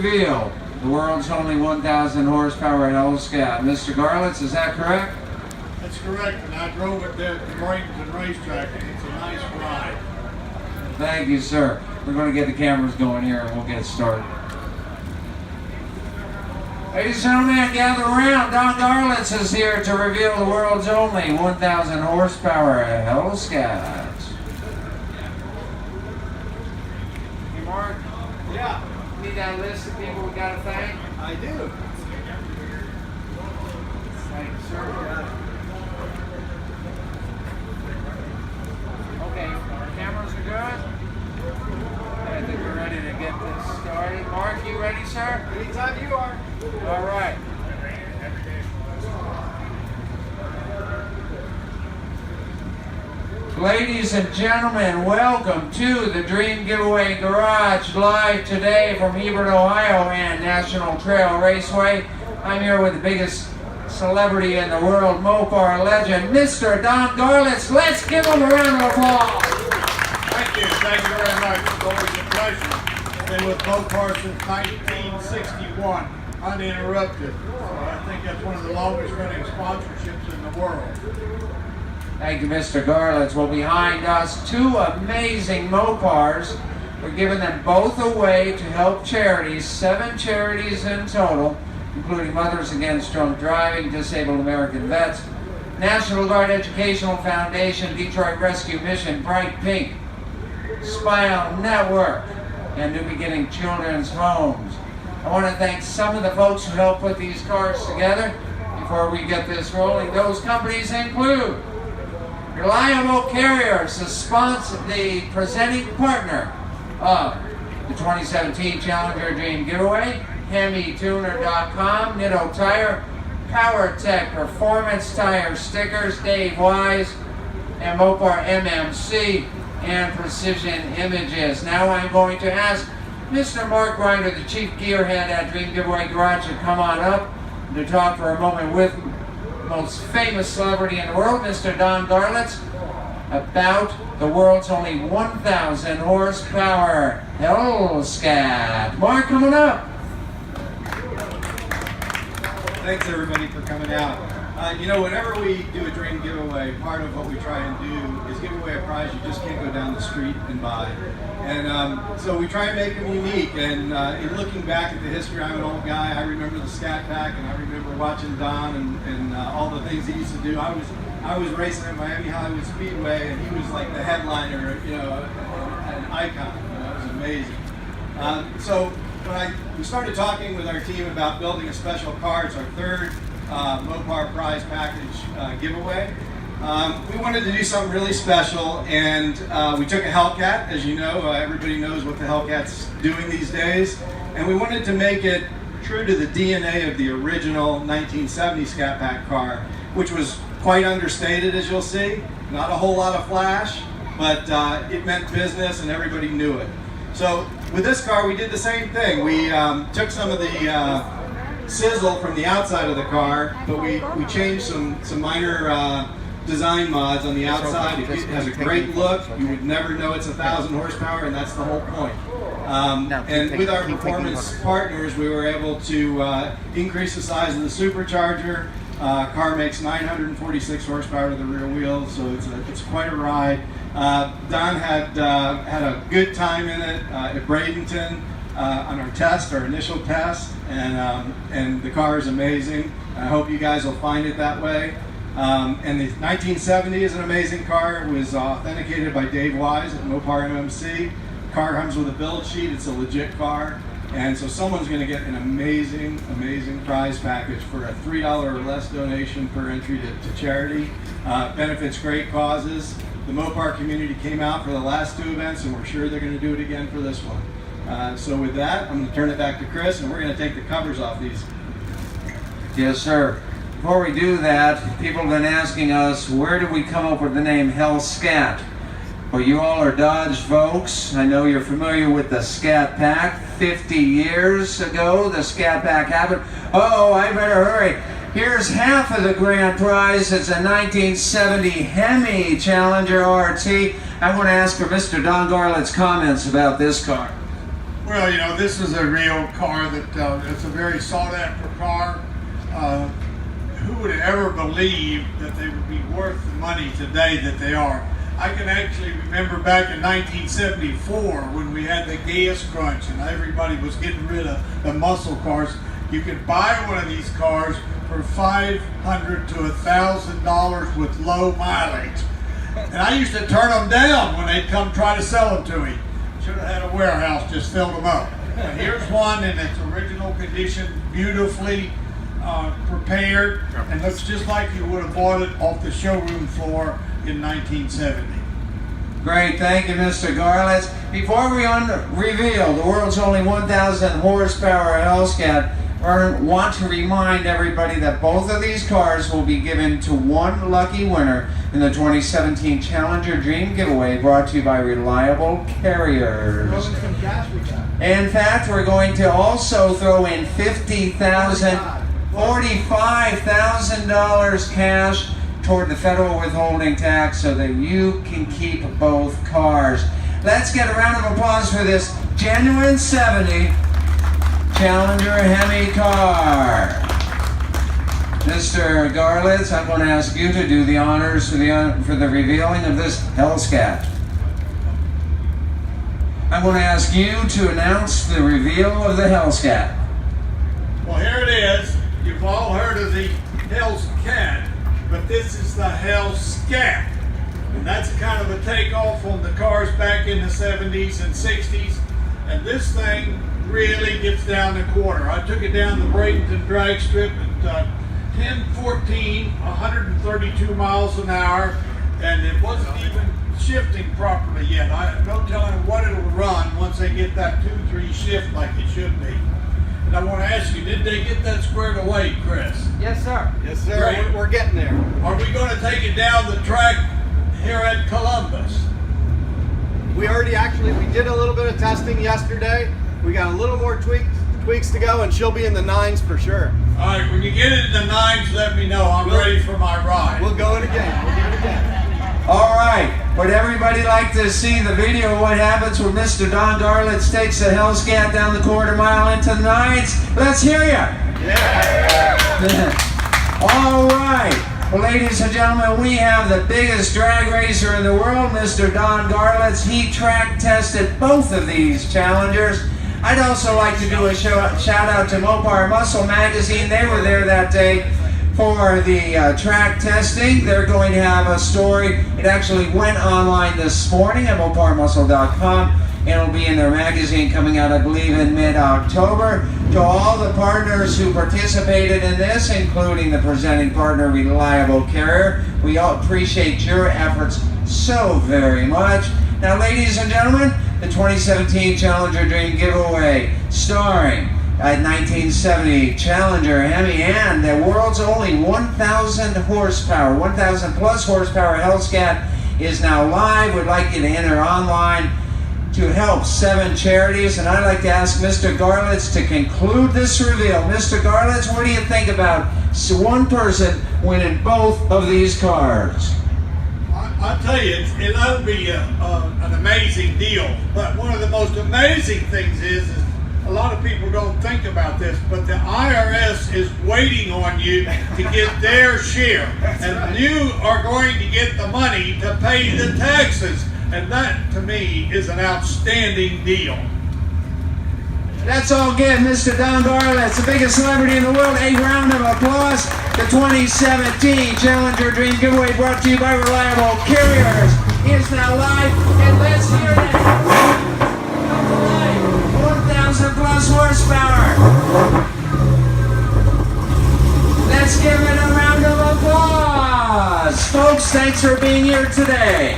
reveal the world's only 1,000 horsepower HellScat. Mr. Garlits, is that correct? That's correct, and I drove it to Bradenton Racetrack, and it's a nice ride. Thank you, sir. We're going to get the cameras going here and we'll get started. Ladies and gentlemen, gather around. Don Garlits is here to reveal the world's only 1,000 horsepower HellScat. Hey, Mark. Yeah. Need that list of people we got to thank? I do. Thank you, sir. Okay, our cameras are good. I think we're ready to get this started. Mark, you ready, sir? Anytime you are. All right. Ladies and gentlemen, welcome to the Dream Giveaway Garage, live today from Hebron, Ohio and National Trail Raceway. I'm here with the biggest celebrity in the world, Mopar legend, Mr. Don Garlits. Let's give him a round of applause. Thank you very much. It's always a pleasure. I've been with Mopar since 1961, uninterrupted. So I think that's one of the longest running sponsorships in the world. Thank you, Mr. Garlits. Well, behind us, two amazing Mopars. We're giving them both away to help charities, 7 charities in total, including Mothers Against Drunk Driving, Disabled American Vets, National Guard Educational Foundation, Detroit Rescue Mission, Bright Pink, Smile Network, and New Beginning Children's Homes. I want to thank some of the folks who helped put these cars together. Before we get this rolling, those companies include Reliable Carriers, the presenting partner of the 2017 Challenger Dream Giveaway, HemiTuner.com, Nitto Tire, PowerTech Performance Tire Stickers, Dave Wise, and Mopar MMC, and Precision Images. Now I'm going to ask Mr. Mark Grinder, the chief gearhead at Dream Giveaway Garage, to come on up to talk for a moment with most famous celebrity in the world, Mr. Don Garlits, about the world's only 1,000 horsepower HellScat. Mark, coming up. Thanks everybody for coming out. You know, whenever we do a dream giveaway, part of what we try and do is give away a prize you just can't go down the street and buy. And so we try and make them unique. And in looking back at the history, I'm an old guy. I remember the Scat Pack, and I remember watching Don and all the things he used to do. I was racing at Miami Hollywood Speedway, and he was like the headliner, you know, an icon. You know, it was amazing. So when we started talking with our team about building a special car, it's our third Mopar prize package giveaway. We wanted to do something really special, and we took a HellScat. As you know, everybody knows what the HellScat's doing these days, and we wanted to make it true to the DNA of the original 1970 Scat Pack car, which was quite understated, as you'll see. Not a whole lot of flash, but it meant business and everybody knew it. So with this car, we did the same thing. We took some of the sizzle from the outside of the car, but we changed some minor design mods on the outside. It has a great look. You would never know it's 1,000 horsepower, and that's the whole point. And with our performance partners, we were able to increase the size of the supercharger. Car makes 946 horsepower to the rear wheels, so it's quite a ride. Don had a good time in it at Bradenton on our initial test, and the car is amazing. I hope you guys will find it that way. And the 1970 is an amazing car. It was authenticated by Dave Wise at Mopar MMC. The car comes with a build sheet. It's a legit car. And so someone's going to get an amazing, amazing prize package for a $3 or less donation per entry to charity. Benefits great causes. The Mopar community came out for the last 2 events, and we're sure they're going to do it again for this one. So with that, I'm going to turn it back to Chris, and we're going to take the covers off these. Yes, sir. Before we do that, people have been asking us, where did we come up with the name HellScat? Well, you all are Dodge folks. I know you're familiar with the Scat Pack. 50 years ago, the Scat Pack happened. Oh, I better hurry. Here's half of the grand prize. It's a 1970 Hemi Challenger RT. I want to ask for Mr. Don Garlits' comments about this car. Well, Well, you know, this is a real car that it's a very sought-after car. Who would have ever believed that they would be worth the money today that they are? I can actually remember back in 1974 when we had the gas crunch and everybody was getting rid of the muscle cars. You could buy one of these cars for $500 to $1,000 with low mileage. And I used to turn them down when they'd come try to sell them to me. Should have had a warehouse just filled them up. But here's one in its original condition, beautifully prepared, and looks just like you would have bought it off the showroom floor in 1970. Great, thank you, Mr. Garlits. Before we reveal the world's only 1,000 horsepower HellScat, I want to remind everybody that both of these cars will be given to one lucky winner in the 2017 Challenger Dream Giveaway, brought to you by Reliable Carriers. In fact, we're going to also throw in $45,000 cash toward the federal withholding tax so that you can keep both cars. Let's get a round of applause for this genuine 70 Challenger Hemi car. Mr. Garlits, I'm going to ask you to do the honors for the revealing of this HellScat. I'm going to ask you to announce the reveal of the HellScat. Well, here it is. You've all heard of the HellScat, but this is the HellScat. And that's kind of a takeoff on the cars back in the 70s and 60s. And this thing really gets down the quarter. I took it down the Bradenton drag strip at 10:14, 132 miles an hour, and it wasn't even shifting properly yet. I have no telling what it'll run once they get that 2-3 shift like it should be. And I want to ask you, did they get that squared away, Chris? Yes, sir. Yes, sir. Great. We're getting there. Are we going to take it down the track here at Columbus? We did a little bit of testing yesterday. We got a little more tweaks to go, and she'll be in the 9s for sure. All right, when you get it in the 9s, let me know. I'm ready for my ride. We'll go it again. We'll do it again. All right, would everybody like to see the video of what happens when Mr. Don Garlits takes a HellScat down the quarter mile into the 9s? Let's hear ya! Yeah. All right. Well, ladies and gentlemen, we have the biggest drag racer in the world, Mr. Don Garlits. He track tested both of these Challengers. I'd also like to do a shout out to Mopar Muscle Magazine. They were there that day for the track testing. They're going to have a story. It actually went online this morning at moparmuscle.com, and it'll be in their magazine coming out, I believe, in mid-October. To all the partners who participated in this, including the presenting partner, Reliable Carrier, we all appreciate your efforts so very much. Now, ladies and gentlemen, the 2017 Challenger Dream Giveaway, starring a 1970 Challenger Hemi and the world's only 1,000 horsepower, 1,000 plus horsepower HellScat is now live. We'd like you to enter online to help 7 charities, and I'd like to ask Mr. Garlits to conclude this reveal. Mr. Garlits, what do you think about one person winning both of these cars? I'll tell you, it'll be an amazing deal. But one of the most amazing things is a lot of people don't think about this, but the IRS is waiting on you to get their share. And you are going to get the money to pay the taxes. And that, to me, is an outstanding deal. Let's all give Mr. Don Garlits, the biggest celebrity in the world, a round of applause. The 2017 Challenger Dream Giveaway, brought to you by Reliable Carriers, is now live, and let's hear it. 1,000 plus horsepower. Let's give it a round of applause. Folks, thanks for being here today.